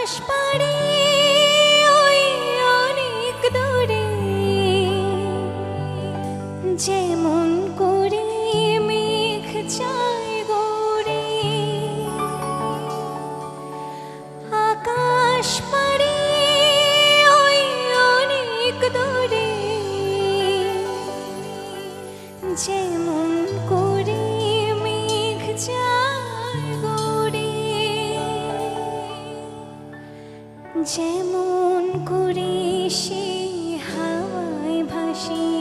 আকাশ পাড়ে ওই অনেক দূরে যেমন করে মেঘ চায় গড়ে, আকাশ পাড়ে ওই অনেক দূরে যেমন করে মেঘ চায় গড়ে, যেমন করে সে হাওয়ায় ভাসে